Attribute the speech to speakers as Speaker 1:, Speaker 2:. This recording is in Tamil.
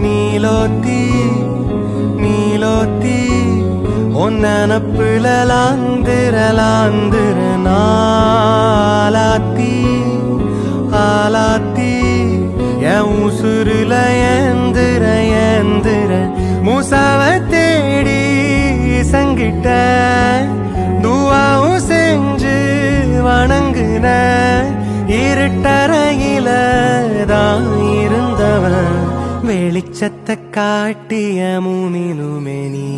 Speaker 1: நீலோத்தி நீலோத்தி ஒன்னப்புல லாந்திர நாலாத்தி ஆலாத்தி என் உசுருல ஏந்திர மூசாவ தேடி சங்கிட்ட துவாவும் செஞ்சு வணங்குன இருட்டறையில தான் இருந்தவன் வெளிச்சத்தை காட்டிய மூமினுமே நீ